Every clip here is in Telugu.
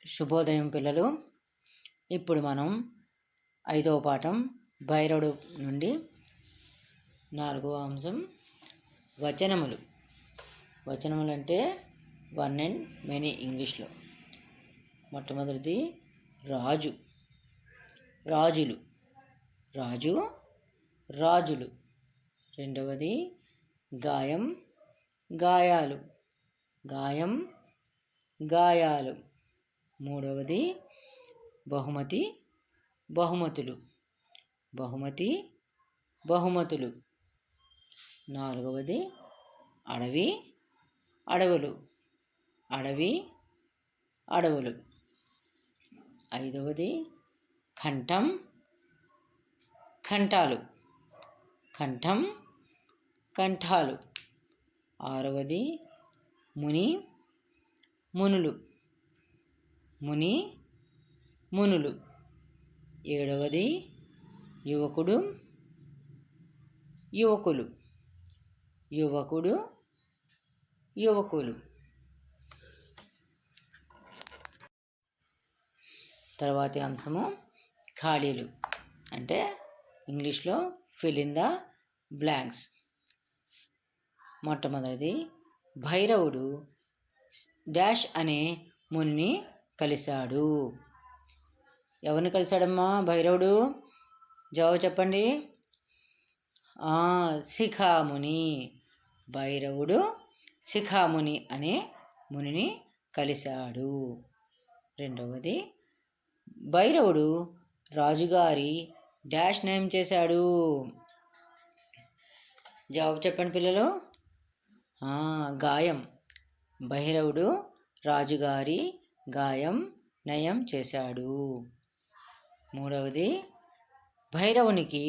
శుభోదయం పిల్లలు. ఇప్పుడు మనం 5వ పాఠం భైరవుడు నుండి 4వ అంశం వచనములు. వచనములు అంటే వన్ అండ్ మెనీ ఇంగ్లీష్లో. మొట్టమొదటిది రాజు, రాజులు, రాజు రాజులు. రెండవది గాయం, గాయాలు, గాయం గాయాలు. మూడవది బహుమతి, బహుమతులు, బహుమతి బహుమతులు. నాలుగవది అడవి, అడవులు, అడవి అడవులు. ఐదవది కంఠం, కంఠాలు, కంఠం కంఠాలు. ఆరవది ముని, మునులు, ముని మునులు. ఏడవది యువకుడు, యువకులు, యువకుడు యువకులు. తర్వాతి అంశము ఖాళీలు అంటే ఇంగ్లీష్లో ఫిల్ ఇన్ ద బ్లాంక్స్. మొట్టమొదటిది భైరవుడు డాష్ అనే ముని కలిశాడు. ఎవరిని కలిశాడమ్మా భైరవుడు? జవాబు చెప్పండి. శిఖాముని. భైరవుడు శిఖాముని అనే మునిని కలిశాడు. రెండవది భైరవుడు రాజుగారి డాష్ నయం చేశాడు. జవాబు చెప్పండి పిల్లలు. గాయం. భైరవుడు రాజుగారి గాయం నయం చేశాడు. మూడవది భైరవునికి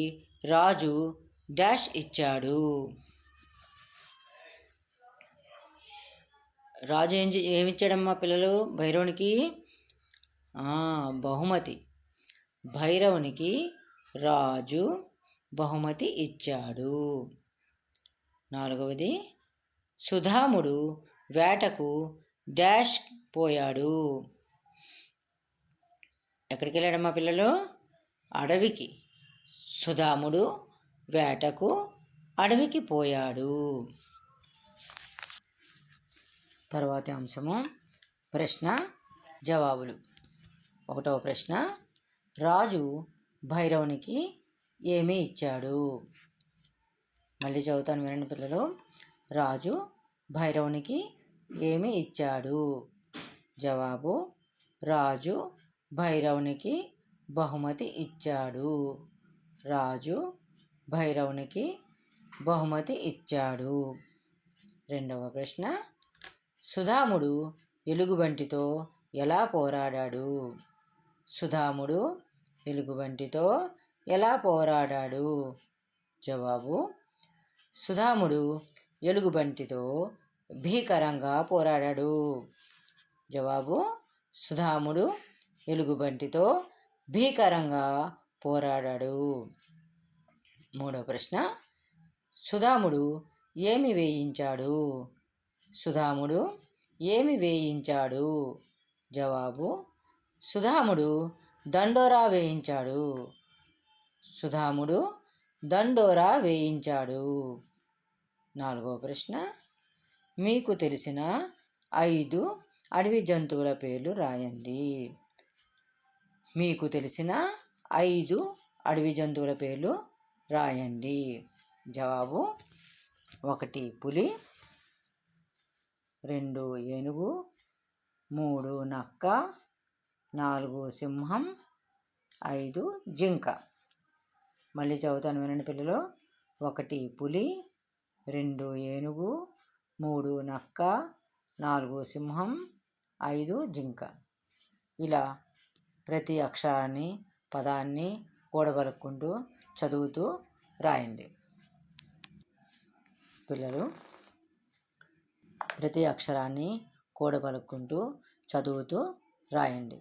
రాజు డాష్ ఇచ్చాడు. రాజు ఏమిచ్చాడమ్మా పిల్లలు భైరవునికి? బహుమతి. భైరవునికి రాజు బహుమతి ఇచ్చాడు. నాలుగవది సుధాముడు వేటకు డాష్ పోయాడు. ఎక్కడికి వెళ్ళాడమ్మా పిల్లలు? అడవికి. సుధాముడు వేటకు అడవికి పోయాడు. తర్వాతి అంశము ప్రశ్న జవాబులు. 1వ ప్రశ్న రాజు భైరవునికి ఏమి ఇచ్చాడు? మళ్ళీ చదువుతాను వినండి పిల్లలు. రాజు భైరవునికి ఏమి ఇచ్చాడు? జవాబు రాజు భైరవునికి బహుమతి ఇచ్చాడు. రాజు భైరవునికి బహుమతి ఇచ్చాడు. 2వ ప్రశ్న సుధాముడు ఎలుగుబంటితో ఎలా పోరాడాడు? సుధాముడు ఎలుగుబంటితో ఎలా పోరాడాడు? జవాబు సుధాముడు ఎలుగుబంటితో భీకరంగా పోరాడాడు. జవాబు సుధాముడు ఎలుగుబంటితో భీకరంగా పోరాడాడు. 3వ ప్రశ్న సుధాముడు ఏమి వేయించాడు? సుధాముడు ఏమి వేయించాడు? జవాబు సుధాముడు దండోరా వేయించాడు. సుధాముడు దండోరా వేయించాడు. 4వ ప్రశ్న మీకు తెలిసిన 5 అడవి జంతువుల పేర్లు రాయండి. మీకు తెలిసిన 5 అడవి జంతువుల పేర్లు రాయండి. జవాబు 1 పులి, 2 ఏనుగు, 3 నక్క, 4 సింహం, 5 జింక. మళ్ళీ చదువుతాను వినండి పిల్లలు. 1 పులి, 2 ఏనుగు, 3 నక్క, 4 సింహం, 5 జింక. ఇలా ప్రతి అక్షరాన్ని పదాన్ని కూడబలుక్కుంటూ చదువుతూ రాయండి పిల్లలు. ప్రతి అక్షరాన్ని కూడబలుక్కుంటూ చదువుతూ రాయండి.